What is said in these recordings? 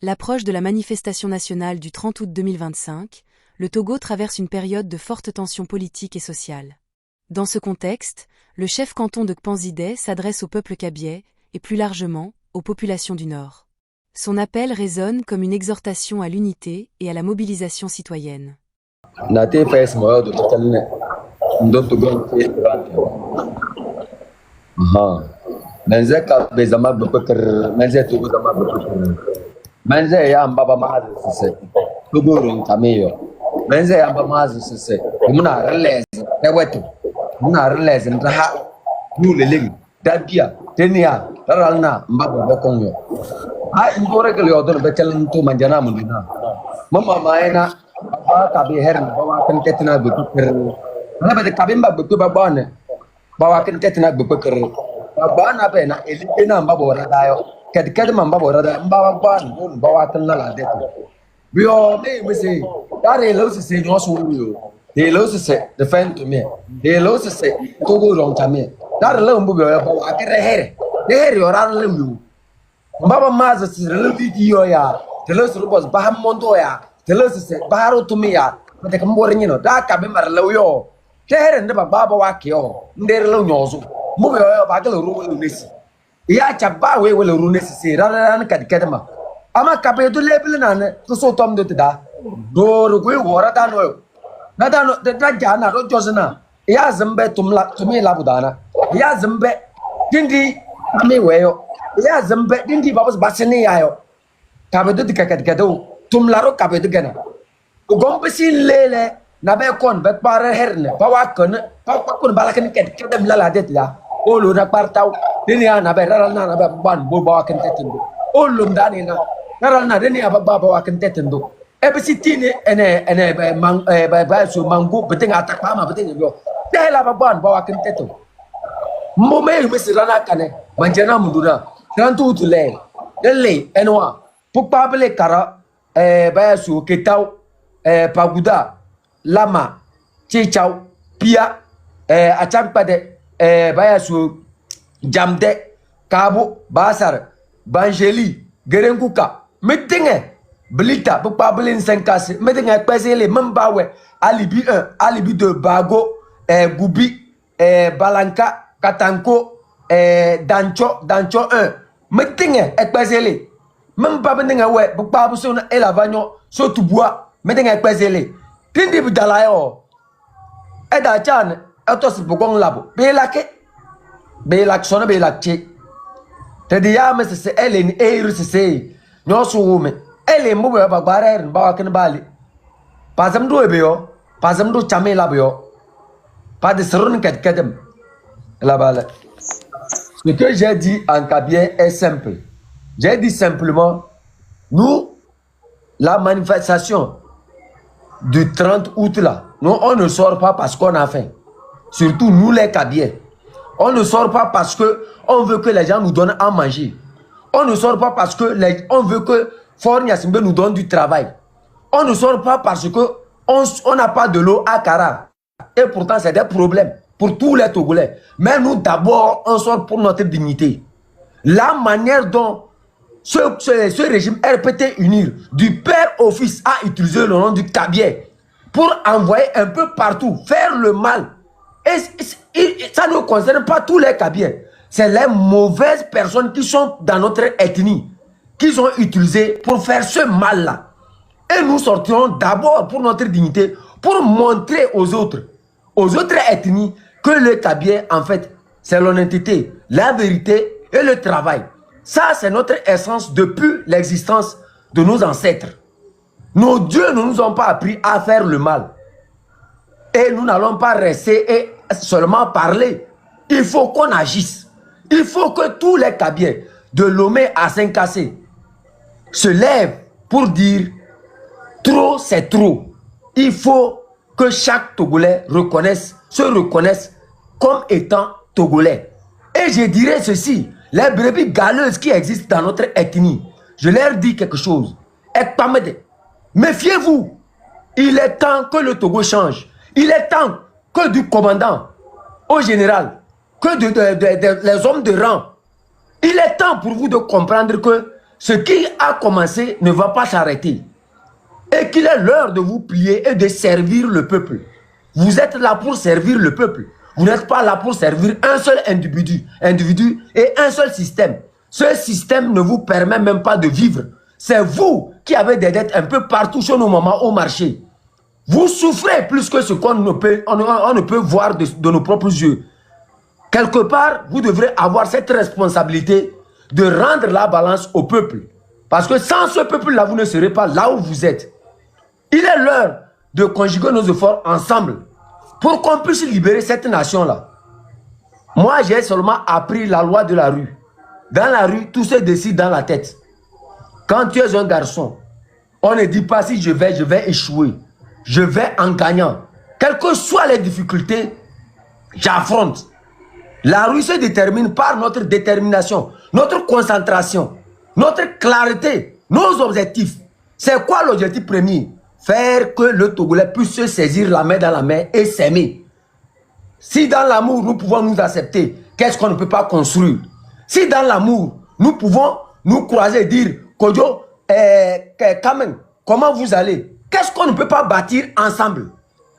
l'approche de la manifestation nationale du 30 août 2025, le Togo traverse une période de forte tension politique et sociale. Dans ce contexte, le chef canton de Kpanzidé s'adresse au peuple kabyais, et plus largement, aux populations du Nord. Son appel résonne comme une exhortation à l'unité et à la mobilisation citoyenne. Mama maena ba ka be her ba kan ketina be per na be ka be ba be ba bone ba kan ketina be per ba na be na eli na ba bo ra da yo ket ma ba bo ra da ba ba kan la de bio me se dare lo se no so yo de lo se defend to me de lo se to go rong ta me dare lo mbu bio ba ka re here yo ra lo yo baba maza se lo video ya telos rubos baham mondo ya telos se baharo tumi ya mate kam bor nyino da ka be mar law yo tere nde baba wa ke yo nder law nyozo mu be yo ba galo ru nesi ya cha ba we we ru nesi se ran kad kadma ama ka be do lebil na ne to so tom do da do ru wora da no na da no da jana ro josna ya zambe tumi la budana ya zambe dindi me we yo ya zambe dindi babas basene ya yo kabedo dikakadikado tum laro kabedo gana ugombe sin lele na be kon be pare herne bawa kon balakan ket kedem lala det la olo na partaw denia na be ral na be ban bo bawa kan tetendo olo ndani na ral na denia ba bawa kan tetendo e be sitini ene be mang ba so mangu betinga atakpa ma betinga yo dela ba ban bawa kan tetendo mo me sirana kane manjana munduna tantu tule dele enwa Pukpabele kara baya su ketau paguda lama chichau pia achakpade baya su jamde kabu basar banjeli gerenkuka metinge blita pukpabele nsenkase metinge kwesele membawe alibi 1 alibi 2 bago gubi balanka katanko dancho 1 metinge kwesele même pas benga we bu pa bu so na elavanyo so tubua medenga kwezele tindi bu dalayo eda chan atos bu gong labo be lak sona be lak chi te dia me se elen eiru se nyo so wume ele mbu ba gbare ba kan bali pazam do be yo pazam do chame labo yo pas de serun ket kedem la bala. Ce que j'ai dit en kabien est simple. J'ai dit simplement, nous, la manifestation du 30 août là, nous, on ne sort pas parce qu'on a faim. Surtout nous les Kabyais. On ne sort pas parce qu'on veut que les gens nous donnent à manger. On ne sort pas parce que on veut que Fort Nyassimbe nous donne du travail. On ne sort pas parce qu'on n'a pas de l'eau à Kara. Et pourtant, c'est des problèmes pour tous les Togolais. Mais nous, d'abord, on sort pour notre dignité. La manière dont ce régime RPT unir du père au fils a utilisé le nom du Kabyais pour envoyer un peu partout, faire le mal. Et ça ne concerne pas tous les Kabyais. C'est les mauvaises personnes qui sont dans notre ethnie, qui sont utilisées pour faire ce mal-là. Et nous sortirons d'abord pour notre dignité, pour montrer aux autres ethnies, que le Kabyais, en fait, c'est l'honnêteté, la vérité et le travail. Ça, c'est notre essence depuis l'existence de nos ancêtres. Nos dieux ne nous ont pas appris à faire le mal. Et nous n'allons pas rester et seulement parler. Il faut qu'on agisse. Il faut que tous les Kabyais, de Lomé à Saint-Cassé, se lèvent pour dire trop, c'est trop. Il faut que chaque Togolais se reconnaisse comme étant Togolais. Et je dirais ceci. Les brebis galeuses qui existent dans notre ethnie, je leur dis quelque chose. Méfiez-vous. Il est temps que le Togo change. Il est temps que du commandant au général, que les hommes de rang, il est temps pour vous de comprendre que ce qui a commencé ne va pas s'arrêter. Et qu'il est l'heure de vous plier et de servir le peuple. Vous êtes là pour servir le peuple. Vous n'êtes pas là pour servir un seul individu et un seul système. Ce système ne vous permet même pas de vivre. C'est vous qui avez des dettes un peu partout chez nos mamans au marché. Vous souffrez plus que ce qu'on ne peut voir de nos propres yeux. Quelque part, vous devrez avoir cette responsabilité de rendre la balance au peuple. Parce que sans ce peuple-là, vous ne serez pas là où vous êtes. Il est l'heure de conjuguer nos efforts ensemble pour qu'on puisse libérer cette nation-là. Moi, j'ai seulement appris la loi de la rue. Dans la rue, tout se décide dans la tête. Quand tu es un garçon, on ne dit pas si je vais échouer. Je vais en gagnant. Quelles que soient les difficultés, j'affronte. La rue se détermine par notre détermination, notre concentration, notre clarté, nos objectifs. C'est quoi l'objectif premier? Faire que le Togolais puisse se saisir la main dans la main et s'aimer. Si dans l'amour, nous pouvons nous accepter, qu'est-ce qu'on ne peut pas construire? Si dans l'amour, nous pouvons nous croiser et dire, Kodjo, Kamen, comment vous allez? Qu'est-ce qu'on ne peut pas bâtir ensemble?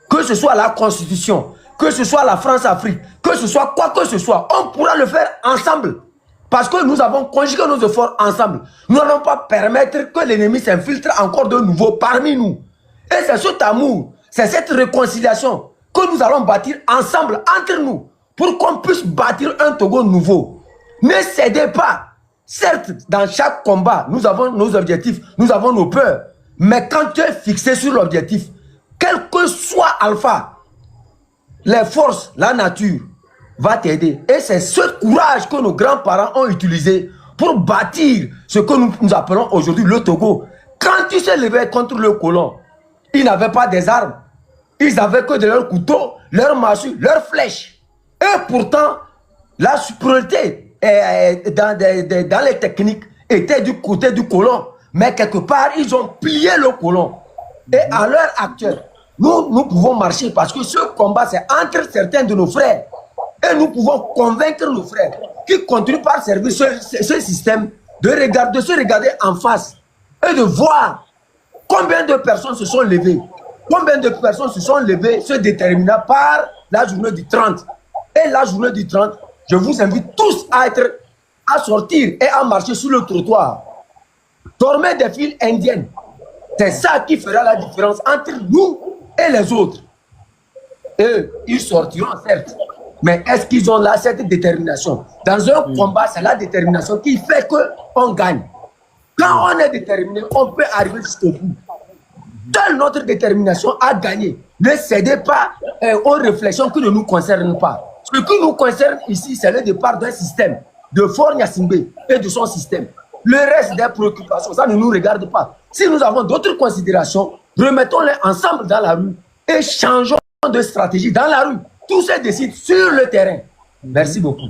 Que ce soit la Constitution, que ce soit la France-Afrique, que ce soit quoi que ce soit, on pourra le faire ensemble. Parce que nous avons conjugué nos efforts ensemble. Nous n'allons pas permettre que l'ennemi s'infiltre encore de nouveau parmi nous. Et c'est cet amour, c'est cette réconciliation que nous allons bâtir ensemble, entre nous, pour qu'on puisse bâtir un Togo nouveau. Ne cédez pas. Certes, dans chaque combat, nous avons nos objectifs, nous avons nos peurs. Mais quand tu es fixé sur l'objectif, quel que soit Alpha, les forces, la nature va t'aider. Et c'est ce courage que nos grands-parents ont utilisé pour bâtir ce que nous appelons aujourd'hui le Togo. Quand tu s'es levé contre le colon, ils n'avaient pas des armes. Ils n'avaient que de leurs couteaux, leurs massue, leurs flèches. Et pourtant, la supériorité dans les techniques était du côté du colon. Mais quelque part, ils ont plié le colon. Et à l'heure actuelle, nous pouvons marcher parce que ce combat, c'est entre certains de nos frères. Et nous pouvons convaincre nos frères qui continuent par servir ce système de se regarder en face et de voir combien de personnes se sont levées. Combien de personnes se sont levées, se déterminant par la journée du 30. Et la journée du 30, je vous invite tous à sortir et à marcher sur le trottoir. Dormez des files indiennes. C'est ça qui fera la différence entre nous et les autres. Eux, ils sortiront certes. Mais est-ce qu'ils ont là cette détermination? Dans un combat, c'est la détermination qui fait qu'on gagne. Quand on est déterminé, on peut arriver jusqu'au bout. Seule notre détermination à gagner. Ne cédez pas aux réflexions qui ne nous concernent pas. Ce qui nous concerne ici, c'est le départ d'un système de Faure Gnassingbé et de son système. Le reste des préoccupations, ça ne nous regarde pas. Si nous avons d'autres considérations, remettons-les ensemble dans la rue et changeons de stratégie dans la rue. Tout se décide sur le terrain. Merci beaucoup.